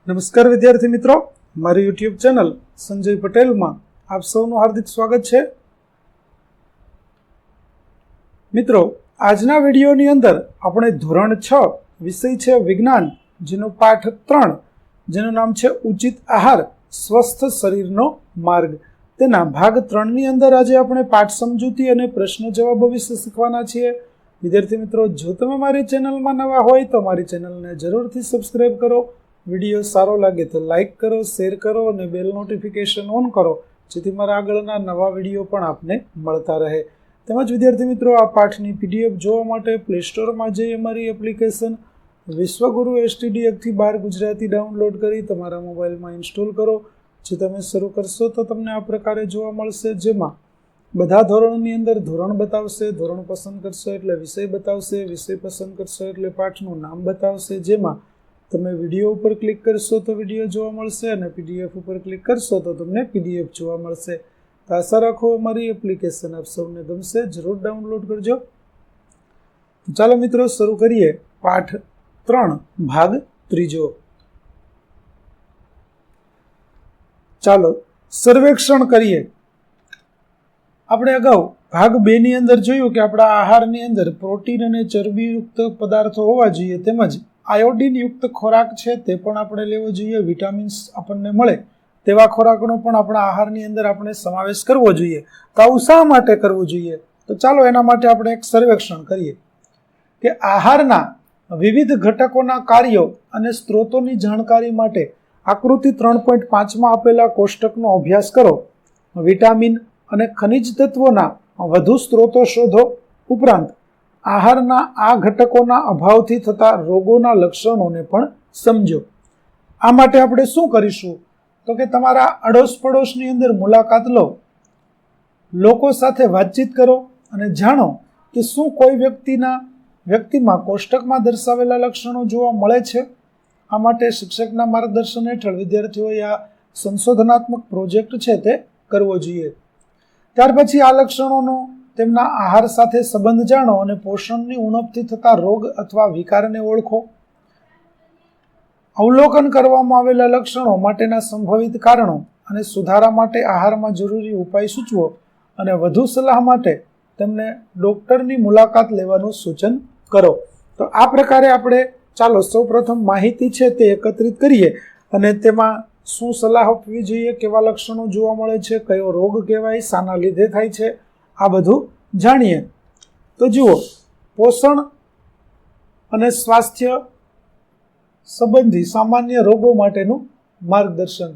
નમસ્કાર વિદ્યાર્થી મિત્રો, મારી યુટ્યુબ ચેનલ સંજય પટેલમાં આપ સૌનું હાર્દિક સ્વાગત છે. મિત્રો, આજના વિડીયોની અંદર આપણે ધોરણ 6 વિષય છે વિજ્ઞાન, જેનો પાઠ 3 જેનું નામ છે ઉચિત આહાર સ્વસ્થ શરીરનો માર્ગ, તેના ભાગ 3 ની અંદર આજે આપણે પાઠ સમજૂતી અને પ્રશ્ન જવાબો વિશે શીખવાના છીએ. વિદ્યાર્થી મિત્રો, જો તમે મારી ચેનલમાં નવા હોય તો મારી ચેનલને જરૂરથી સબસ્ક્રાઇબ કરો. વિડીયો સારો લાગે તો લાઇક કરો, શેર કરો અને બેલ નોટિફિકેશન ઓન કરો, જેથી મારા આગળના નવા વિડીયો પણ આપને મળતા રહે. તેમજ વિદ્યાર્થી મિત્રો, આ પાઠની PDF જોવા માટે પ્લે સ્ટોરમાં જઈ અમારી એપ્લિકેશન વિશ્વગુરુ STD 1-12 ગુજરાતી ડાઉનલોડ કરી તમારા મોબાઈલમાં ઇન્સ્ટોલ કરો. જે તમે શરૂ કરશો તો તમને આ પ્રકારે જોવા મળશે, જેમાં બધા ધોરણની અંદર ધોરણ બતાવશે, ધોરણ પસંદ કરશો એટલે વિષય બતાવશે, વિષય પસંદ કરશો એટલે પાઠનું નામ બતાવશે. જેમાં તમે વિડીયો ઉપર ક્લિક કરશો તો વિડીયો જોવા મળશે અને PDF ઉપર ક્લિક કરશો તો તમને PDF જોવા મળશે. તો આશા રાખો અમારી એપ્લિકેશન આપ સૌને ગમશે, જરૂર ડાઉનલોડ કરજો. ચાલો મિત્રો, શરૂ કરીએ પાઠ 3 ભાગ 3. ચાલો સર્વેક્ષણ કરીએ. આપણે અગાઉ ભાગ 2 ની અંદર જોયું કે આપણા આહારની અંદર પ્રોટીન અને ચરબીયુક્ત પદાર્થો હોવા જોઈએ, તેમજ આયોડિન યુક્ત ખોરાક છે તે પણ આપણે લેવો જોઈએ. વિટામિન્સ આપણને મળે તેવા ખોરાકનો પણ આપણા આહારની અંદર આપણે સમાવેશ કરવો જોઈએ. તો આવું શા માટે કરવું જોઈએ? તો ચાલો એના માટે આપણે એક સર્વેક્ષણ કરીએ કે આહારના વિવિધ ઘટકોના કાર્યો અને સ્ત્રોતોની જાણકારી માટે આકૃતિ 3.5માં આપેલા કોષ્ટકનો અભ્યાસ કરો. વિટામિન અને ખનિજ તત્વોના વધુ સ્ત્રોતો શોધો. ઉપરાંત આહારના આ ઘટકોના અભાવથી થતા રોગોના લક્ષણોને પણ સમજો. આ માટે આપણે શું કરીશું? તો કે તમારા અડોશ પડોશની અંદર મુલાકાત લો, લોકો સાથે વાતચીત કરો અને જાણો કે શું કોઈ વ્યક્તિમાં કોષ્ટકમાં દર્શાવેલા લક્ષણો જોવા મળે છે. આ માટે શિક્ષકના માર્ગદર્શન હેઠળ વિદ્યાર્થીઓએ આ સંશોધનાત્મક પ્રોજેક્ટ છે તે કરવો જોઈએ. ત્યાર પછી આ લક્ષણોનો તેમના આહાર સાથે સંબંધ જાણો અને પોષણની ઉણપથી થતા રોગ અથવા વિકારને ઓળખો. અવલોકન કરવામાં આવેલા લક્ષણો માટેના સંભવિત કારણો અને સુધારા માટે આહારમાં જરૂરી ઉપાય સૂચવો અને વધુ સલાહ માટે તેમને ડોક્ટરની મુલાકાત લેવાનું સૂચન કરો. તો આ પ્રકારે આપણે ચાલો સૌપ્રથમ માહિતી છે તે એકત્રિત કરીએ અને તેમાં શું સલાહ આપવી જોઈએ, કેવા લક્ષણો જોવા મળે છે, કયો રોગ કહેવાય, શાના લીધે થાય છે, આ બધું જાણીએ. તો જુઓ, પોષણ અને સ્વાસ્થ્ય સંબંધી સામાન્ય રોગો માટેનું માર્ગદર્શન.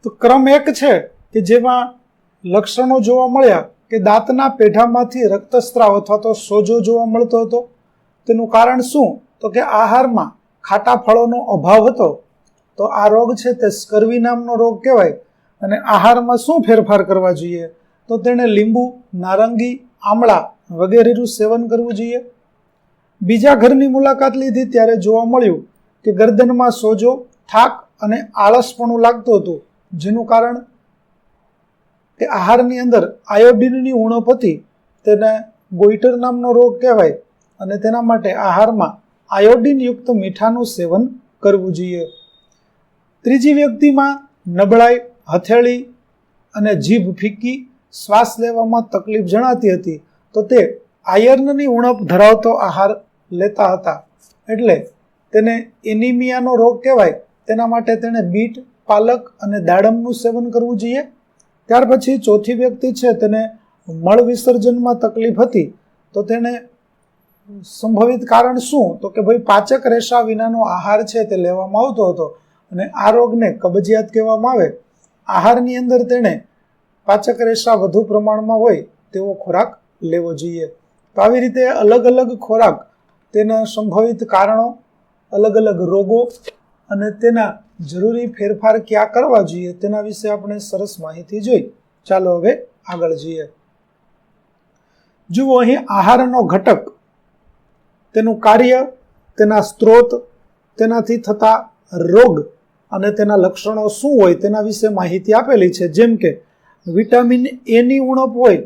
તો ક્રમ 1 છે કે જેમાં લક્ષણો જોવા મળ્યા કે દાંતના પેઢામાંથી રક્તસ્રાવ અથવા તો સોજો જોવા મળતો હતો. તેનું કારણ શું? તો કે આહારમાં ખાટા ફળોનો અભાવ હતો. તો આ રોગ છે તે સ્કર્વી નામનો રોગ કહેવાય. અને આહારમાં શું ફેરફાર કરવા જોઈએ? તો તેણે લીંબુ, નારંગી, આમળા વગેરેનું સેવન કરવું જોઈએ. બીજા ઘરની મુલાકાત લીધી ત્યારે જોવા મળ્યું કે ગરદનમાં સોજો, થાક અને આળસપણું લાગતું હતું, જેનું કારણ કે આહારની અંદર આયોડિનની ઉણપ હતી. તેને ગોઈટર નામનો રોગ કહેવાય અને તેના માટે આહારમાં આયોડિન યુક્ત મીઠાનું સેવન કરવું જોઈએ. ત્રીજી વ્યક્તિમાં નબળાઈ, હથેળી અને જીભ ફીકી, શ્વાસ લેવામાં તકલીફ જણાતી હતી. તો તે આયર્નની ઉણપ ધરાવતો આહાર લેતા હતા, એટલે તેને એનિમિયાનો રોગ કહેવાય. તેના માટે તેણે બીટ, પાલક અને દાડમનું સેવન કરવું જોઈએ. ત્યાર પછી ચોથી વ્યક્તિ છે, તેને મળ વિસર્જનમાં તકલીફ હતી. તો તેને સંભવિત કારણ શું? તો કે ભાઈ પાચક રેશા વિનાનો આહાર છે તે લેવામાં આવતો હતો અને આ રોગને કબજિયાત કહેવામાં આવે. આહારની અંદર તેણે પાચક રેશા વધુ પ્રમાણમાં હોય તેવો ખોરાક લેવો જોઈએ. તો આવી રીતે અલગ અલગ ખોરાક, તેના સંભવિત કારણો, અલગ અલગ રોગો અને તેના જરૂરી ફેરફાર ક્યાં કરવા જોઈએ તેના વિશે આપણે સરસ માહિતી જોઈ. ચાલો હવે આગળ જઈએ. જુઓ, અહીં આહારનો ઘટક, તેનું કાર્ય, તેના સ્ત્રોત, તેનાથી થતા રોગ અને તેના લક્ષણો શું હોય તેના વિશે માહિતી આપેલી છે. જેમ કે વિટામિન A ની ઉણપ હોય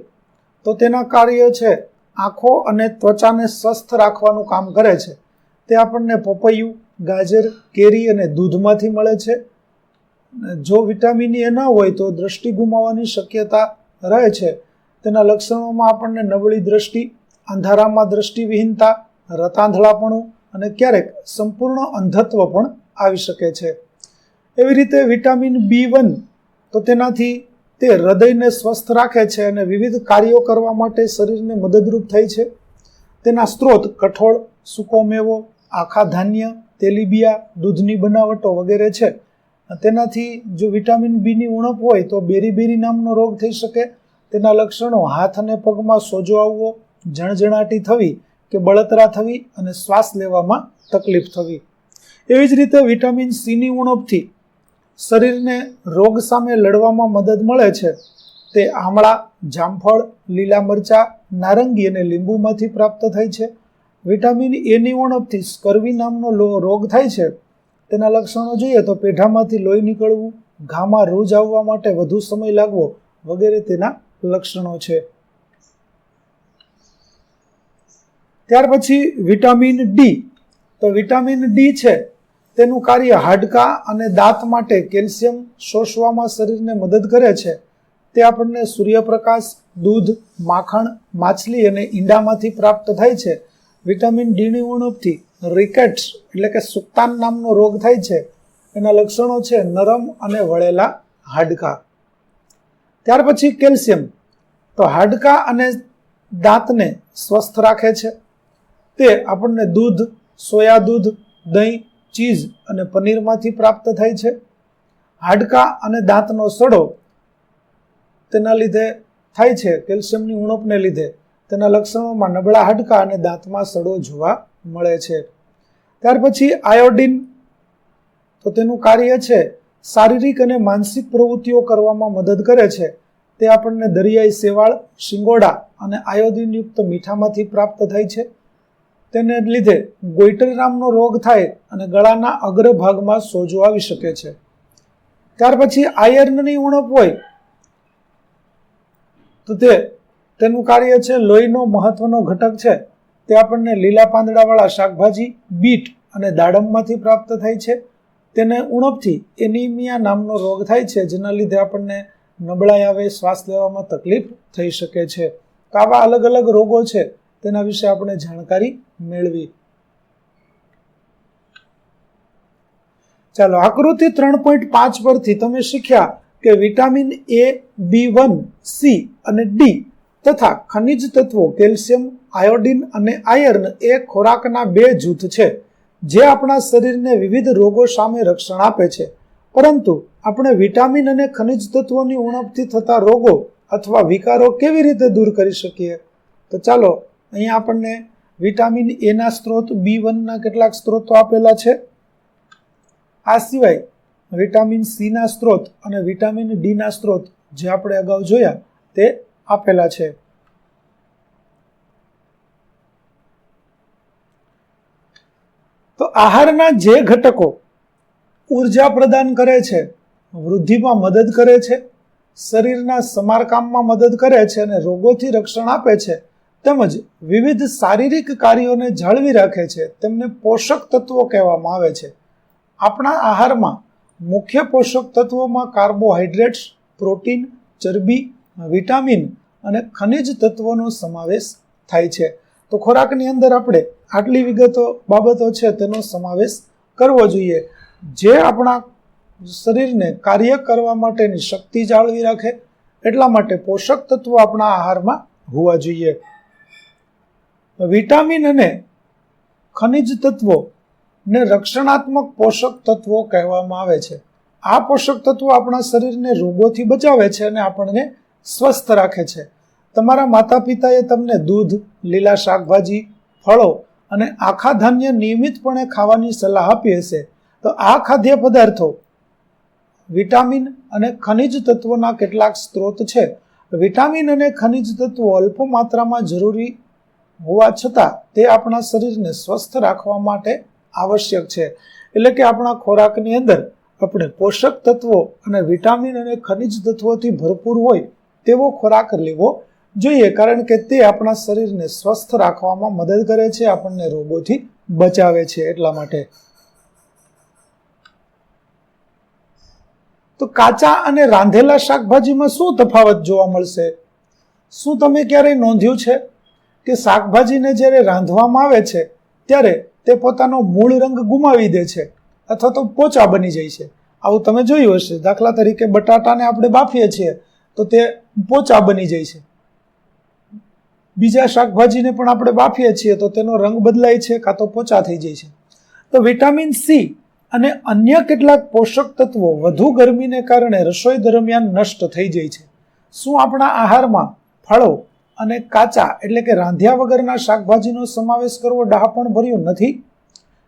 તો તેના કાર્ય છે આંખો અને ત્વચાને સ્વસ્થ રાખવાનું કામ કરે છે. તે આપણને પપૈયું, ગાજર, કેરી અને દૂધમાંથી મળે છે. જો વિટામિન એ ન હોય તો દ્રષ્ટિ ગુમાવવાની શક્યતા રહે છે. તેના લક્ષણોમાં આપણને નબળી દ્રષ્ટિ, અંધારામાં દ્રષ્ટિવિહીનતા, રતાંધળાપણું અને ક્યારેક સંપૂર્ણ અંધત્વ પણ આવી શકે છે. એવી રીતે વિટામિન B1 તો તેનાથી તે હૃદયને સ્વસ્થ રાખે છે અને વિવિધ કાર્યો કરવા માટે શરીરને મદદરૂપ થાય છે. તેના સ્ત્રોત કઠોળ, સૂકો મેવો, આખા ધાન્ય, તેલીબિયા, દૂધની બનાવટો વગેરે છે. તેનાથી જો વિટામિન બીની ઉણપ હોય તો બેરી નામનો રોગ થઈ શકે. તેના લક્ષણો હાથ અને પગમાં સોજો આવવો, જણજણાટી થવી કે બળતરા થવી અને શ્વાસ લેવામાં તકલીફ થવી. એવી જ રીતે વિટામિન સીની ઉણપથી શરીરને રોગ સામે લડવામાં મદદ મળે છે. તે આમળા, જામફળ, લીલા મરચા, નારંગી અને લીંબુમાંથી પ્રાપ્ત થાય છે. વિટામિન એની ઉણપથી સ્કર્વી નામનો રોગ થાય છે. તેના લક્ષણો જોઈએ તો પેઢામાંથી લોહી નીકળવું, ઘામાં રૂજ આવવા માટે વધુ સમય લાગવો વગેરે તેના લક્ષણો છે. ત્યાર પછી વિટામિન ડી. તો વિટામિન ડી છે તેનું કાર્ય હાડકાં અને દાંત માટે કેલ્શિયમ શોષવામાં શરીરને મદદ કરે છે. તે આપણને સૂર્યપ્રકાશ, દૂધ, માખણ, માછલી અને ઈંડામાંથી પ્રાપ્ત થાય છે. વિટામિન ડીની ઉણપથી રિકેટ્સ એટલે કે સુક્તાન નામનો રોગ થાય છે. એના લક્ષણો છે નરમ અને વળેલા હાડકાં. ત્યાર પછી કેલ્શિયમ. તો હાડકાં અને દાંતને સ્વસ્થ રાખે છે. તે આપણને દૂધ, સોયા દૂધ, દહીં, ચીઝ અને પનીરમાંથી પ્રાપ્ત થાય છે. હાડકાં અને દાંતનો સડો તેના લીધે થાય છે, કેલ્શિયમની ઉણપને લીધે. તેના લક્ષણોમાં નબળા હાડકાં અને દાંતમાં સડો જોવા મળે છે. ત્યાર પછી આયોડિન. તો તેનું કાર્ય છે શારીરિક અને માનસિક પ્રવૃત્તિઓ કરવામાં મદદ કરે છે. તે આપણને દરિયાઈ શેવાળ, શિંગોડા અને આયોડિનયુક્ત મીઠામાંથી પ્રાપ્ત થાય છે. તેને લીધે ગોઈટર નામનો રોગ થાય અને ગળાના અગ્રભાગમાં સોજો આવી શકે છે. ત્યાર પછી આયર્નની ઉણપ હોય તો તેનું કાર્ય છે લોહીનો મહત્વનો ઘટક છે. તે આપણને લીલા પાંદડાવાળા શાકભાજી, બીટ અને દાડમમાંથી પ્રાપ્ત થાય છે. તેને ઉણપથી એનિમિયા નામનો રોગ થાય છે, જેના લીધે આપણને નબળાઈ આવે, શ્વાસ લેવામાં તકલીફ થઈ શકે છે. તો આવા અલગ અલગ રોગો છે તેના વિશે આપણે જાણકારી મેળવી. ચાલો, આકૃતિ 3.5 પરથી તમે શીખ્યા કે વિટામિન એ, B1, C અને ડી તથા ખનિજ તત્વો કેલ્શિયમ, આયોડિન અને આયર્ન એ ખોરાકના બે જૂથ છે જે આપણા શરીરને વિવિધ રોગો સામે રક્ષણ આપે છે. પરંતુ આપણે વિટામિન અને ખનિજ તત્વોની ઉણપથી થતા રોગો અથવા વિકારો કેવી રીતે દૂર કરી શકીએ? તો ચાલો, અહીંયા આપણને વિટામિન એના સ્ત્રોત, B1 ના કેટલાક સ્ત્રોતો આપેલા છે. આ સિવાય વિટામિન સી ના સ્ત્રોત અને વિટામિન ડી ના સ્ત્રોત જે આપણે અગાઉ જોયા તે આપેલા છે. તો આહારના જે ઘટકો ઉર્જા પ્રદાન કરે છે, વૃદ્ધિમાં મદદ કરે છે, શરીરના સમારકામમાં મદદ કરે છે અને રોગોથી રક્ષણ આપે છે, તેમજ વિવિધ શારીરિક કાર્યોને જાળવી રાખે છે, તેમને પોષક તત્વો કહેવામાં આવે છે. આપણા આહારમાં મુખ્ય પોષક તત્વોમાં કાર્બોહાઈડ્રેટ્સ, પ્રોટીન, ચરબી, વિટામિન અને ખનિજ તત્વોનો સમાવેશ થાય છે. તો ખોરાકની અંદર આપણે આટલી બાબતો છે તેનો સમાવેશ કરવો જોઈએ, જે આપણા શરીરને કાર્ય કરવા માટેની શક્તિ જાળવી રાખે. એટલા માટે પોષક તત્વો આપણા આહારમાં હોવા જોઈએ. વિટામિન અને ખનિજ તત્વો ને રક્ષણાત્મક પોષક તત્વો કહેવામાં આવે છે. આ પોષક તત્વો આપણા શરીરને રોગોથી બચાવે છે અને આપણને સ્વસ્થ રાખે છે. તમારા માતા પિતાએ તમને દૂધ, લીલા શાકભાજી, ફળો અને આખા ધાન્ય નિયમિતપણે ખાવાની સલાહ આપી હશે. તો આ ખાદ્ય પદાર્થો વિટામિન અને ખનિજ તત્વોના કેટલાક સ્ત્રોત છે. વિટામિન અને ખનિજ તત્વો અલ્પ માત્રામાં જરૂરી હોવા છતાં તે આપણા શરીરને સ્વસ્થ રાખવા માટે આવશ્યક છે. એટલે કે આપણા ખોરાકની અંદર આપણે પોષક તત્વો અને વિટામિન અને ખનિજ તત્વોથી ભરપૂર હોય તેવો ખોરાક લેવો જોઈએ, કારણ કે તે આપણા શરીરને સ્વસ્થ રાખવામાં મદદ કરે છે, આપણને રોગોથી બચાવે છે એટલા માટે. તો કાચા અને રાંધેલા શાકભાજીમાં શું તફાવત જોવા મળશે? શું તમે ક્યારેય નોંધ્યું છે કે શાકભાજીને જ્યારે રાંધવામાં આવે છે ત્યારે તે પોતાનો મૂળ રંગ ગુમાવી દે છે અથવા તો પોચા બની જાય છે? આવું તમે જોયું હશે. દાખલા તરીકે બટાટાને આપણે બાફીએ છીએ તો તે પોચા બની જાય છે. બીજા શાકભાજીને પણ આપણે બાફીએ છીએ તો તેનો રંગ બદલાય છે કાં તો પોચા થઈ જાય છે. તો વિટામિન સી અને અન્ય કેટલાક પોષક તત્વો વધુ ગરમીને કારણે રસોઈ દરમિયાન નષ્ટ થઈ જાય છે. શું આપણા આહારમાં ફળો અને કાચા એટલે કે રાંધ્યા વગરના શાકભાજીનો સમાવેશ કરવો ડહાપણ ભર્યું નથી?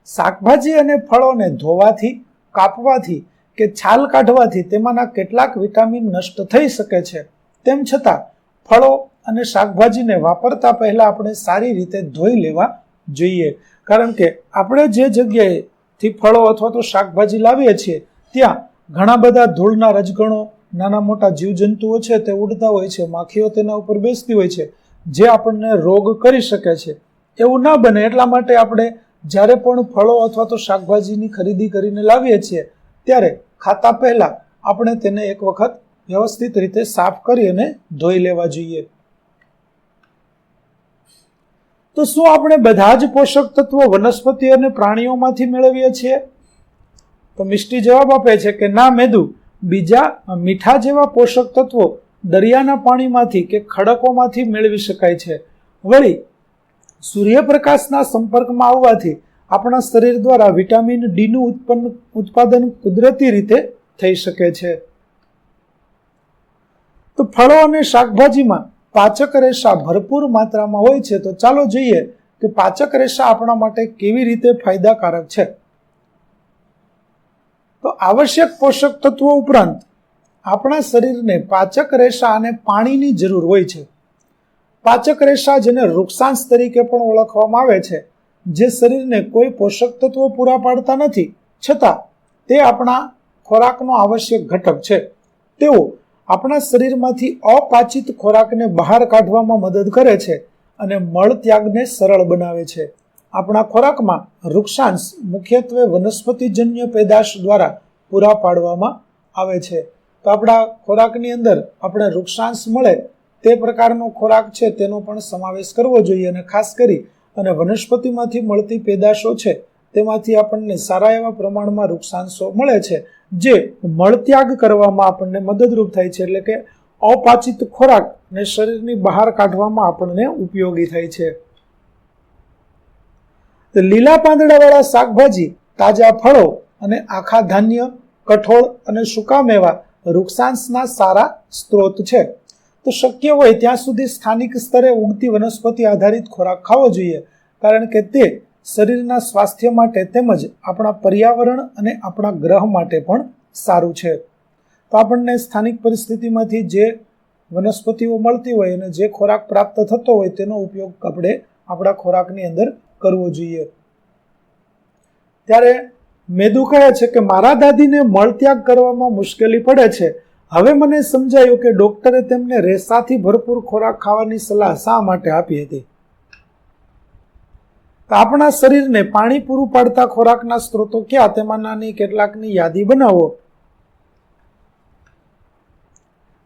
શાકભાજી અને ફળોને ધોવાથી, કાપવાથી કે છાલ કાઢવાથી તેમાંના કેટલાક વિટામિન નષ્ટ થઈ શકે છે. તેમ છતાં ફળો અને શાકભાજીને વાપરતા પહેલા આપણે સારી રીતે ધોઈ લેવા જોઈએ, કારણ કે આપણે જે જગ્યાએથી ફળો અથવા તો શાકભાજી લાવીએ છીએ ત્યાં ઘણા બધા ધૂળના રજકણો, નાના મોટા જીવજંતુઓ છે તે ઉડતા હોય છે, માખીઓ તેના ઉપર બેસતી હોય છે, જે આપણને રોગ કરી શકે છે. એવું ના બને એટલા માટે આપણે જ્યારે પણ ફળો અથવા તો શાકભાજીની ખરીદી કરીને લાવીએ છીએ ત્યારે ખાતા પહેલા આપણે તેને એક વખત વ્યવસ્થિત રીતે સાફ કરી અને ધોઈ લેવા જોઈએ. તો શું આપણે બધા જ પોષક તત્વો વનસ્પતિ અને પ્રાણીઓમાંથી મેળવીએ છીએ? તો મિષ્ટી જવાબ આપે છે કે ના મેદુ, બીજા મીઠા જેવા પોષક તત્વો દરિયાના પાણીમાંથી કે ખડકોમાંથી મેળવી શકાય છે. વળી સૂર્યપ્રકાશના સંપર્કમાં આવવાથી આપણા શરીર દ્વારા વિટામિન ડીનું ઉત્પાદન કુદરતી રીતે થઈ શકે છે. તો ફળો અને શાકભાજીમાં પાચક રેશા ભરપૂર માત્રામાં હોય છે. તો ચાલો જોઈએ કે પાચક રેશા આપણા માટે કેવી રીતે ફાયદાકારક છે. તો આવશ્યક પોષક તત્વો ઉપરાંત આપણા શરીરને પાચક રેશા અને પાણીની જરૂર હોય છે. પાચક રેશા, જેને વૃક્ષાંશ તરીકે પણ ઓળખવામાં આવે છે, જે શરીરને કોઈ પોષક તત્વો પૂરા પાડતા નથી છતાં તે આપણા ખોરાકનો આવશ્યક ઘટક છે. તેઓ આપણા શરીરમાંથી અપાચિત ખોરાકને બહાર કાઢવામાં મદદ કરે છે અને મળ ત્યાગને સરળ બનાવે છે. આપણા ખોરાકમાં વૃક્ષાંશ મુખ્યત્વે વનસ્પતિજન્ય પેદાશ દ્વારા પૂરા પાડવામાં આવે છે. તો આપણા ખોરાકની અંદર આપણે વૃક્ષાંશ મળે તે પ્રકારનો ખોરાક છે તેનો પણ સમાવેશ કરવો જોઈએ, અને ખાસ કરી અને વનસ્પતિમાંથી મળતી પેદાશો છે તેમાંથી આપણને સારા એવા પ્રમાણમાં વૃક્ષાંશો મળે છે, જે મળત્યાગ કરવામાં આપણને મદદરૂપ થાય છે, એટલે કે અપાચિત ખોરાકને શરીરની બહાર કાઢવામાં આપણને ઉપયોગી થાય છે. લીલા પાંદડાવાળા શાકભાજી, તાજા ફળો અને આખા ધાન્ય, કઠોળ અને સૂકા મેવા વૃક્ષાંશના સારા સ્ત્રોત છે. તો શક્ય હોય ત્યાં સુધી સ્થાનિક સ્તરે ઉગતી વનસ્પતિ આધારિત ખોરાક ખાવો જોઈએ, કારણ કે તે શરીરના સ્વાસ્થ્ય માટે તેમજ આપણા પર્યાવરણ અને આપણા ગ્રહ માટે પણ સારું છે. તો આપણને સ્થાનિક પરિસ્થિતિમાંથી જે વનસ્પતિઓ મળતી હોય અને જે ખોરાક પ્રાપ્ત થતો હોય તેનો ઉપયોગ આપણે આપણા ખોરાકની અંદર કરવો જોઈએ. ત્યારે મેદુ કહે છે કે મારા દાદીને મળત્યાગ કરવામાં મુશ્કેલી પડે છે. હવે મને સમજાયું કે ડોક્ટરે તેમને રેસાથી ભરપૂર ખોરાક ખાવાની સલાહ શા માટે આપી હતી. તો આપણા શરીરને પાણી પૂરું પાડતા ખોરાકના સ્ત્રોતો ક્યાં, તેમાંની કેટલાકની યાદી બનાવો.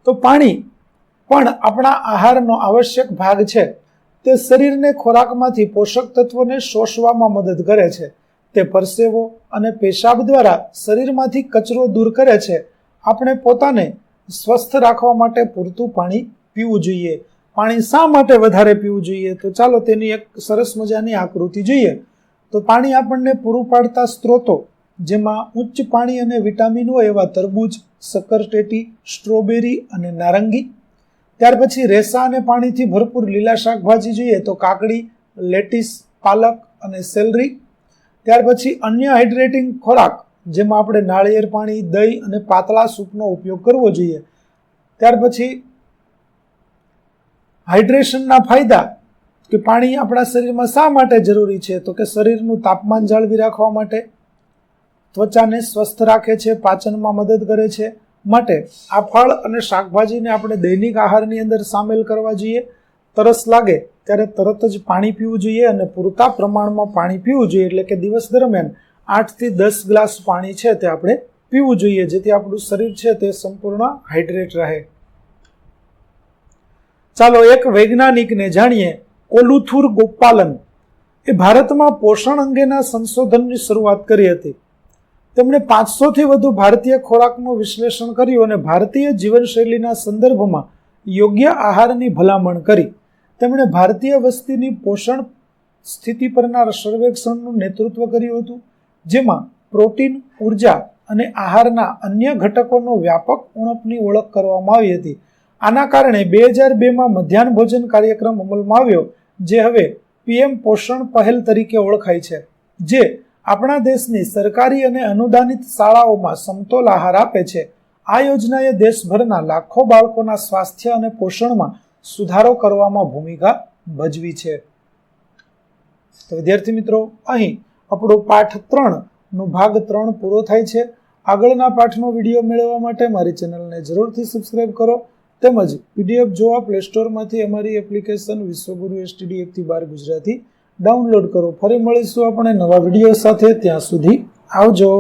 તો પાણી પણ આપણા આહારનો આવશ્યક ભાગ છે. તે શરીરને ખોરાકમાંથી પોષક તત્વોને શોષવામાં મદદ કરે છે. તે પરસેવો અને પેશાબ દ્વારા શરીરમાંથી કચરો દૂર કરે છે. આપણે પોતાને સ્વસ્થ રાખવા માટે પૂરતું પાણી પીવું જોઈએ. પાણી શા માટે વધારે પીવું જોઈએ? તો ચાલો તેની એક સરસ મજાની આકૃતિ જોઈએ. તો પાણી આપણને પૂરું પાડતા સ્ત્રોતો, જેમાં ઉચ્ચ પાણી અને વિટામિન હોય એવા તરબૂચ, શક્કરટેટી, સ્ટ્રોબેરી અને નારંગી. ત્યાર પછી રેસા અને પાણીથી ભરપૂર લીલા શાકભાજી જોઈએ તો કાકડી, લેટીસ, પાલક અને સેલરી. ત્યાર પછી અન્ય હાઇડ્રેટિંગ ખોરાક, જેમાં આપણે નાળિયેર પાણી, દહીં અને પાતળા સૂપનો ઉપયોગ કરવો જોઈએ. ત્યાર પછી હાઇડ્રેશનના ફાયદા, કે પાણી આપણા શરીરમાં શા માટે જરૂરી છે? તો કે શરીરનું તાપમાન જાળવી રાખવા માટે, ત્વચાને સ્વસ્થ રાખે છે, પાચનમાં મદદ કરે છે, માટે આ ફળ અને શાકભાજીને આપણે દૈનિક આહારની અંદર સામેલ કરવા જોઈએ. તરસ લાગે ત્યારે તરત જ પાણી પીવું જોઈએ અને પૂરતા પ્રમાણમાં પાણી પીવું જોઈએ. એટલે કે દિવસ દરમિયાન 8 થી 10 ગ્લાસ પાણી છે તે આપણે પીવું જોઈએ, જેથી આપણું શરીર છે તે સંપૂર્ણ હાઇડ્રેટ રહે. ચાલો એક વૈજ્ઞાનિકને જાણીએ. કોલુથુર ગોપાલન એ ભારતમાં પોષણ અંગેના સંશોધનની શરૂઆત કરી હતી. તેમણે 500 થી વધુ ભારતીય ખોરાકનું વિશ્લેષણ કર્યું અને ભારતીય જીવનશૈલીના સંદર્ભમાં યોગ્ય આહારની ભલામણ કરી. તેમણે ભારતીય વસ્તીની પોષણ સ્થિતિ પરના સર્વેક્ષણનું નેતૃત્વ કર્યું હતું, જેમાં પ્રોટીન, ઉર્જા અને આહારના અન્ય ઘટકોનો વ્યાપક ઉણપની ઓળખ કરવામાં આવી હતી. આના કારણે 2002માં મધ્યાહન ભોજન કાર્યક્રમ અમલમાં આવ્યો, જે હવે પીએમ પોષણ પહેલ તરીકે ઓળખાય છે, જે આપણા દેશની સરકારી અને અનુદાનિત શાળાઓમાં સમતોલ આહાર આપે છે. આ યોજનાએ દેશભરના લાખો બાળકોના સ્વાસ્થ્ય અને પોષણમાં સુધારો કરવામાં ભૂમિકા ભજવી છે. તો વિદ્યાર્થી મિત્રો, અહીં આપણો પાઠ 3 નો ભાગ 3 પૂરો થાય છે. આગળના પાઠનો વિડીયો મેળવવા માટે મારી ચેનલને જરૂરથી સબસ્ક્રાઇબ કરો, તેમજ પીડીએફ જોવા પ્લે સ્ટોરમાંથી અમારી એપ્લિકેશન વિશ્વગુરુ STD 1 થી 12 ગુજરાતી ડાઉનલોડ કરો. ફરી મળીશું આપણે નવા વિડીયો સાથે. ત્યાં સુધી આવજો.